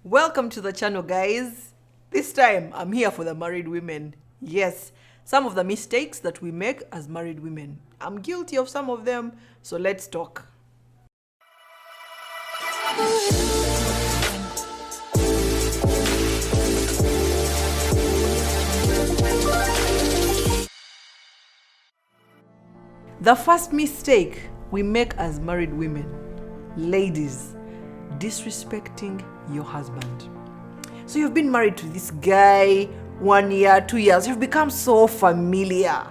Welcome to the channel, guys. This time I'm here for the married women. Yes, some of the mistakes that we make as married women. I'm guilty of some of them, so let's talk. The first mistake we make as married women, ladies, disrespecting your husband. So you've been married to this guy 1 year, 2 years, you've become so familiar,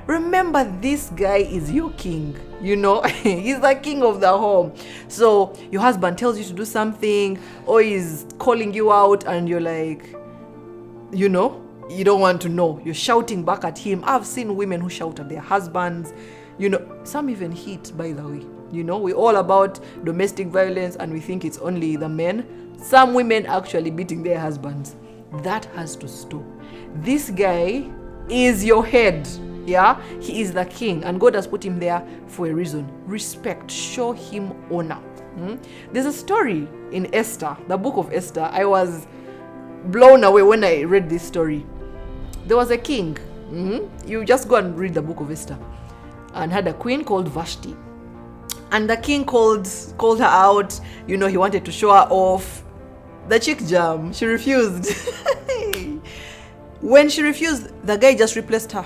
Remember, this guy is your king, he's the king of the home. So your husband tells you to do something or he's calling you out and you're like, you don't want to know. You're shouting back at him. I've seen women who shout at their husbands. Some even hit, by the way. We're all about domestic violence and we think it's only the men. Some women actually beating their husbands. That has to stop. This guy is your head. Yeah, he is the king and God has put him there for a reason. Respect, show him honor. There's a story in Esther, the book of Esther. I was blown away when I read this story. There was a king. You just go and read the book of Esther. And had a queen called Vashti. And the king called her out. He wanted to show her off. The chick jam. She refused. When she refused, the guy just replaced her.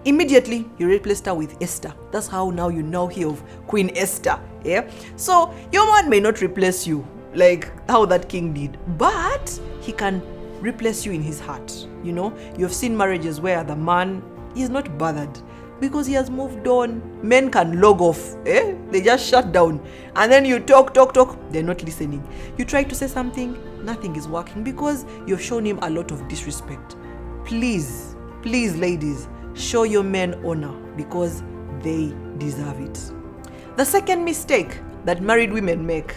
Immediately, he replaced her with Esther. That's how now you know hear of Queen Esther. Yeah. So your man may not replace you like how that king did, but he can replace you in his heart. You've seen marriages where the man is not bothered because he has moved on. Men can log off. They just shut down. And then you talk. They're not listening. You try to say something, nothing is working because you've shown him a lot of disrespect. Please, ladies, show your men honor because they deserve it. The second mistake that married women make,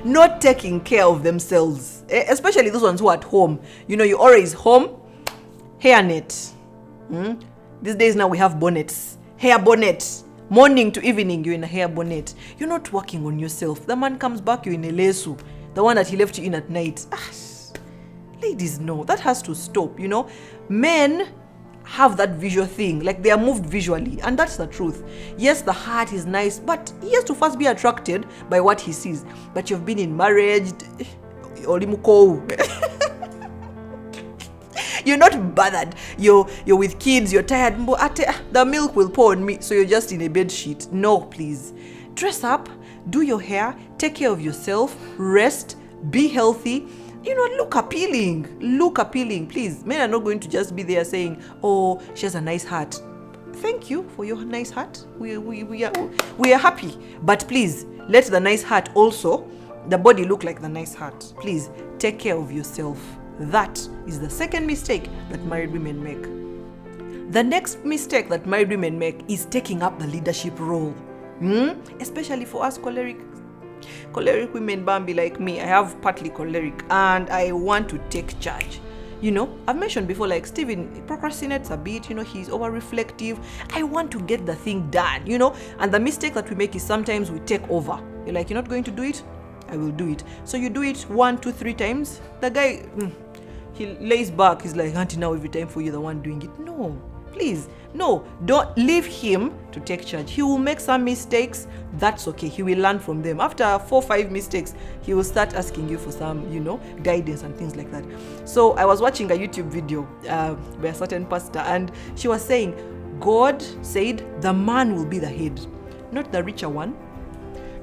not taking care of themselves, especially those ones who are at home. You're always home, hairnet. These days now we have bonnets, hair bonnet. Morning to evening, you're in a hair bonnet. You're not working on yourself. The man comes back, you're in a lesu, the one that he left you in at night. Ladies, no, that has to stop. Men have that visual thing, like they are moved visually, and that's the truth. Yes, the heart is nice, but he has to first be attracted by what he sees. But you've been in marriage, you're not bothered. You're with kids, you're tired. The milk will pour on me, so you're just in a bed sheet. No, please. Dress up, do your hair, take care of yourself, rest, be healthy. Look appealing, please. Men are not going to just be there saying, oh, she has a nice heart. Thank you for your nice heart. We are happy. But please, let the nice heart also, the body look like the nice heart. Please, take care of yourself. That is the second mistake that married women make. The next mistake that married women make is taking up the leadership role. Especially for us choleric women, Bambi, like me. I have partly choleric and I want to take charge. I've mentioned before, like Steven procrastinates a bit, he's over reflective. I want to get the thing done, and the mistake that we make is sometimes we take over. You're like, you're not going to do it? I will do it. So you do it 1, 2, 3 times. The guy, he lays back. He's like, auntie, now every time for you the one doing it. No, please. No, don't leave him to take charge. He will make some mistakes. That's okay. He will learn from them. After 4, 5 mistakes, he will start asking you for some, guidance and things like that. So I was watching a YouTube video by a certain pastor, and she was saying, God said the man will be the head, not the richer one,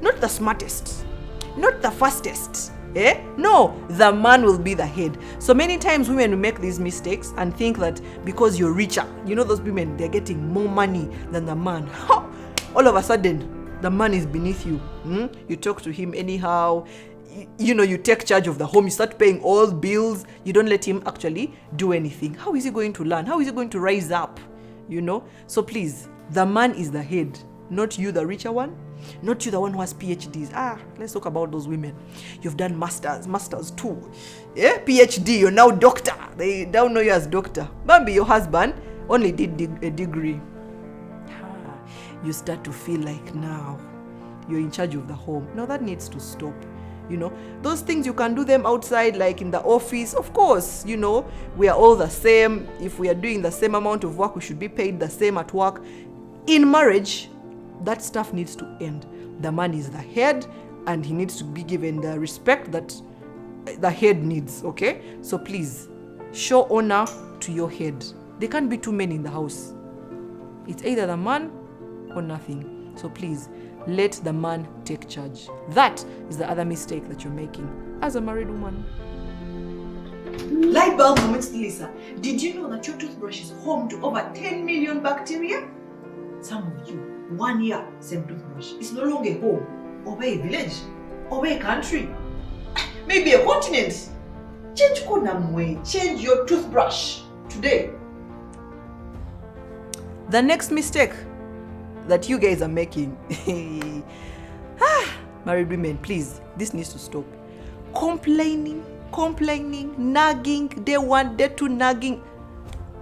not the smartest, not the fastest. No, the man will be the head. So many times women will make these mistakes and think that because you're richer, those women, they're getting more money than the man. All of a sudden, the man is beneath you. You talk to him anyhow. You take charge of the home. You start paying all bills. You don't let him actually do anything. How is he going to learn? How is he going to rise up? So please, the man is the head, not you, the richer one. Not you, the one who has PhDs. Let's talk about those women. You've done masters too. PhD, you're now doctor. They don't know you as doctor. Maybe your husband only did a degree. You start to feel like now you're in charge of the home. Now that needs to stop. You know, those things you can do them outside, like in the office. Of course, you know, we are all the same. If we are doing the same amount of work, we should be paid the same at work. In marriage, that stuff needs to end. The man is the head, and he needs to be given the respect that the head needs, okay? So please, show honor to your head. There can't be too many in the house. It's either the man or nothing. So please, let the man take charge. That is the other mistake that you're making as a married woman. Light bulb moments, Lisa. Did you know that your toothbrush is home to over 10 million bacteria? Some of you, 1 year, same toothbrush. It's no longer home. Obey a village. Obey a country. Maybe a continent. Change Konamwe. Change your toothbrush today. The next mistake that you guys are making. Married women, please, this needs to stop. Complaining, nagging, day one, day two nagging.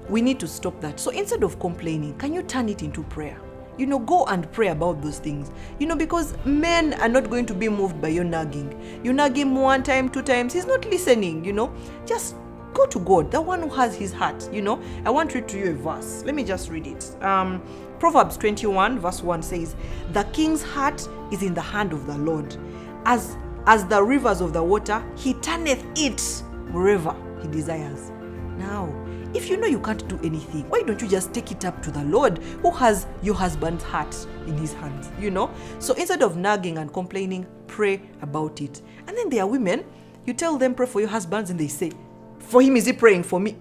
We need to stop that. So instead of complaining, can you turn it into prayer? You know, go and pray about those things. You know, because men are not going to be moved by your nagging. You nag him 1 time, 2 times, he's not listening, you know. Just go to God, the one who has his heart, you know. I want to read to you a verse. Let me just read it. Proverbs 21 verse 1 says, "The king's heart is in the hand of the Lord. As the rivers of the water, he turneth it wherever he desires." Now, if you know you can't do anything, why don't you just take it up to the Lord who has your husband's heart in his hands, you know? So instead of nagging and complaining, pray about it. And then there are women, you tell them pray for your husbands and they say, "For him, is he praying for me?"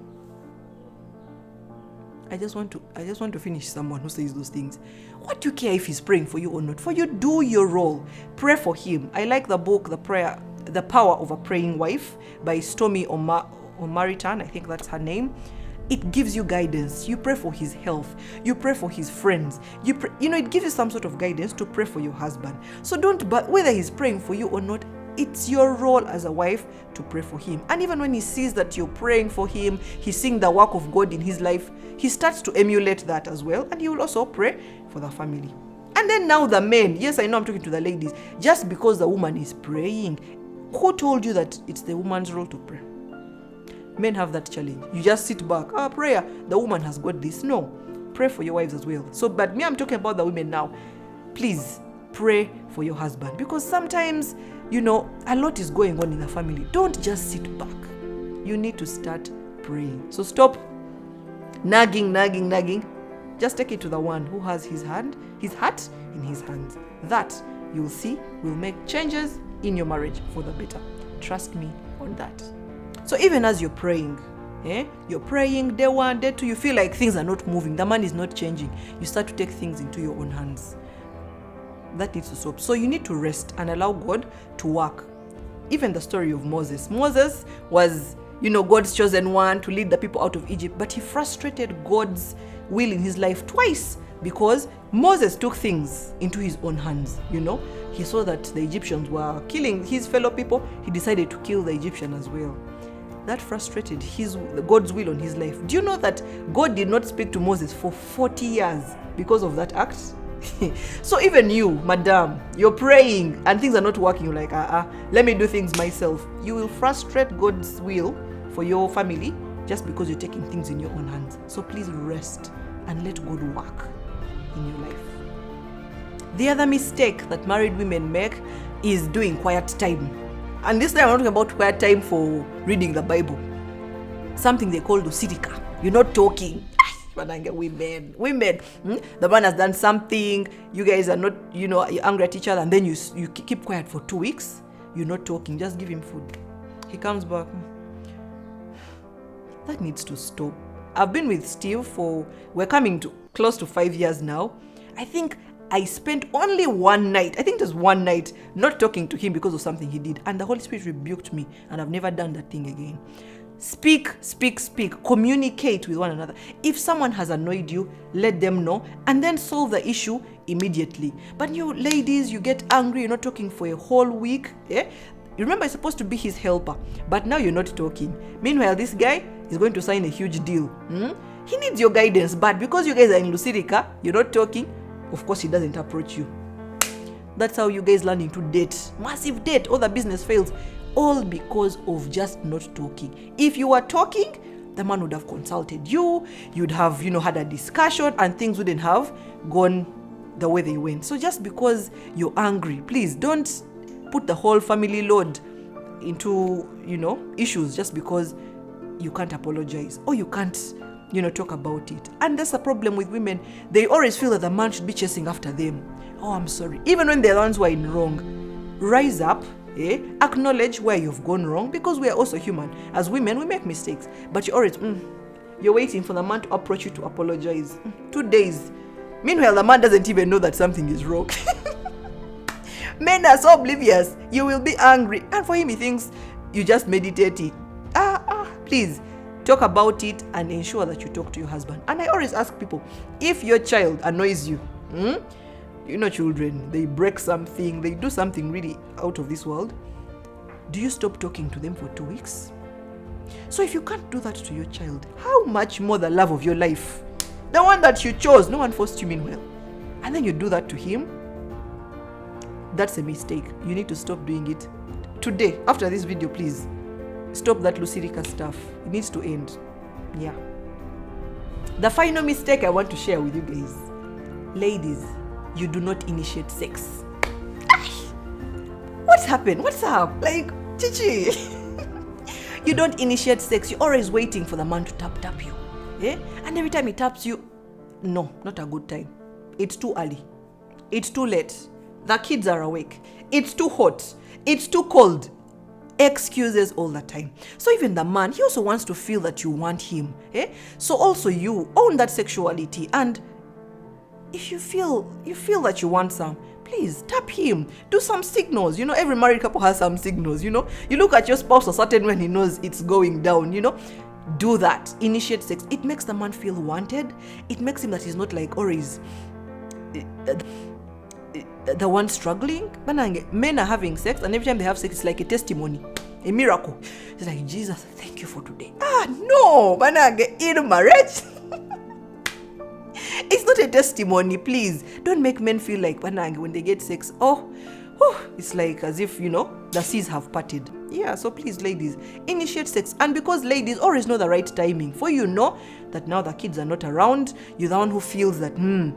I just want to finish someone who says those things. What do you care if he's praying for you or not? For you, do your role. Pray for him. I like the book, The Power of a Praying Wife by Stormy Omaritan. I think that's her name. It gives you guidance. You pray for his health. You pray for his friends. It gives you some sort of guidance to pray for your husband. So whether he's praying for you or not, it's your role as a wife to pray for him. And even when he sees that you're praying for him, he's seeing the work of God in his life, he starts to emulate that as well. And he will also pray for the family. And then now the men, yes, I know I'm talking to the ladies, just because the woman is praying, who told you that it's the woman's role to pray? Men have that challenge. You just sit back. Prayer, the woman has got this. No, pray for your wives as well. So, but me, I'm talking about the women now. Please pray for your husband, because sometimes, a lot is going on in the family. Don't just sit back. You need to start praying. So stop nagging. Just take it to the one who has his heart in his hands. That, you'll see, will make changes in your marriage for the better. Trust me on that. So even as you're praying, you're praying day 1, day 2, you feel like things are not moving, the man is not changing, you start to take things into your own hands. That needs to stop. So you need to rest and allow God to work. Even the story of Moses. Moses was, God's chosen one to lead the people out of Egypt, but he frustrated God's will in his life twice because Moses took things into his own hands. He saw that the Egyptians were killing his fellow people. He decided to kill the Egyptian as well. That frustrated God's will on his life. Do you know that God did not speak to Moses for 40 years because of that act? So even you, madam, you're praying and things are not working. You're like, let me do things myself. You will frustrate God's will for your family just because you're taking things in your own hands. So please rest and let God work in your life. The other mistake that married women make is doing quiet time. And this time I'm not talking about quiet time for reading the Bible. Something they call dositika. You're not talking. Women. The man has done something. You guys are not, you're angry at each other, and then you keep quiet for 2 weeks. You're not talking. Just give him food. He comes back. That needs to stop. I've been with Steve we're coming to close to 5 years now. I think I spent only one night, I think it was one night, not talking to him because of something he did. And the Holy Spirit rebuked me, and I've never done that thing again. Speak. Communicate with one another. If someone has annoyed you, let them know, and then solve the issue immediately. But you ladies, you get angry, you're not talking for a whole week. You remember, you're supposed to be his helper, but now you're not talking. Meanwhile, this guy is going to sign a huge deal. He needs your guidance, but because you guys are in Lucirica, you're not talking. Of course, he doesn't approach you. That's how you guys learn into debt. Massive debt. All the business fails. All because of just not talking. If you were talking, the man would have consulted you. You'd have, had a discussion, and things wouldn't have gone the way they went. So just because you're angry, please don't put the whole family load into, issues just because you can't apologize or you can't, talk about it. And that's the problem with women. They always feel that the man should be chasing after them. Oh, I'm sorry. Even when they're the ones who are in wrong, rise up, acknowledge where you've gone wrong, because we are also human. As women, we make mistakes. But you're always, you're waiting for the man to approach you to apologize. 2 days. Meanwhile, the man doesn't even know that something is wrong. Men are so oblivious. You will be angry. And for him, he thinks you just meditating. Please, talk about it and ensure that you talk to your husband. And I always ask people, if your child annoys you, children, they break something, they do something really out of this world, do you stop talking to them for 2 weeks? So if you can't do that to your child, how much more the love of your life? The one that you chose, no one forced you meanwhile. And then you do that to him? That's a mistake. You need to stop doing it. Today, after this video, please, stop that Lucirica stuff. It needs to end. Yeah. The final mistake I want to share with you guys. Ladies, you do not initiate sex. What's happened? What's up? Like, Chichi. You don't initiate sex. You're always waiting for the man to tap you. And every time he taps you, no, not a good time. It's too early. It's too late. The kids are awake. It's too hot. It's too cold. Excuses all the time. So even the man, he also wants to feel that you want him. So also you own that sexuality, and if you feel that you want some, please tap him. Do some signals. Every married couple has some signals. You look at your spouse a certain when he knows it's going down. Do that. Initiate sex. It makes the man feel wanted. It makes him that he's not like always the one struggling. Men are having sex, and every time they have sex, it's like a testimony, a miracle. It's like, Jesus, thank you for today. No, in marriage. It's not a testimony, please. Don't make men feel like when they get sex, it's like as if, the seas have parted. Yeah, so please, ladies, initiate sex. And because ladies always know the right timing, for that now the kids are not around, you're the one who feels that,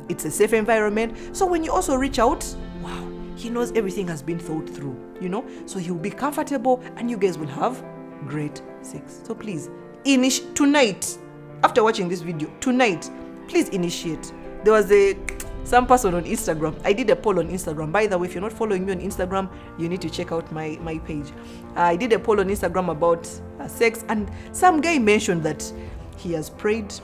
it's a safe environment. So when you also reach out, wow, he knows everything has been thought through, so he'll be comfortable and you guys will have great sex. So please, tonight, after watching this video, tonight, please initiate. There was some person on Instagram. I did a poll on Instagram. By the way, if you're not following me on Instagram, you need to check out my page. I did a poll on Instagram about sex, and some guy mentioned that he has prayed,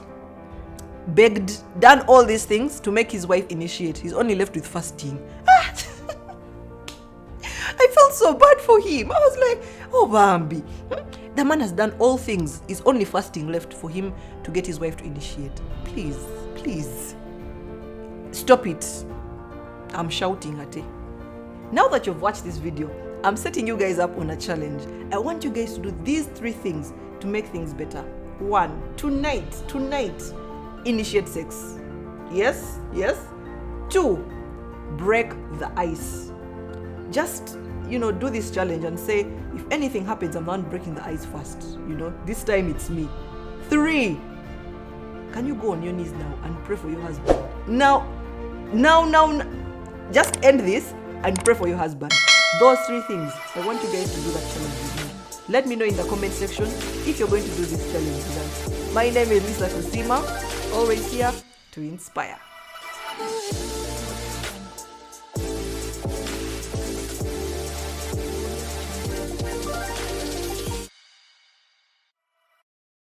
begged, done all these things to make his wife initiate. He's only left with fasting. I felt so bad for him. I was like, oh, Bambi. The man has done all things. It's only fasting left for him to get his wife to initiate. Please, please. Stop it. I'm shouting at it. Now that you've watched this video, I'm setting you guys up on a challenge. I want you guys to do these 3 things to make things better. 1, tonight, initiate sex. Yes. 2, break the ice. Just, do this challenge and say, if anything happens, I'm not breaking the ice first. This time it's me. 3, can you go on your knees now and pray for your husband? Now, just end this and pray for your husband. Those 3 things, I want you guys to do that challenge with me. Let me know in the comment section if you're going to do this challenge with us. My name is Lisa Kusima, always here to inspire.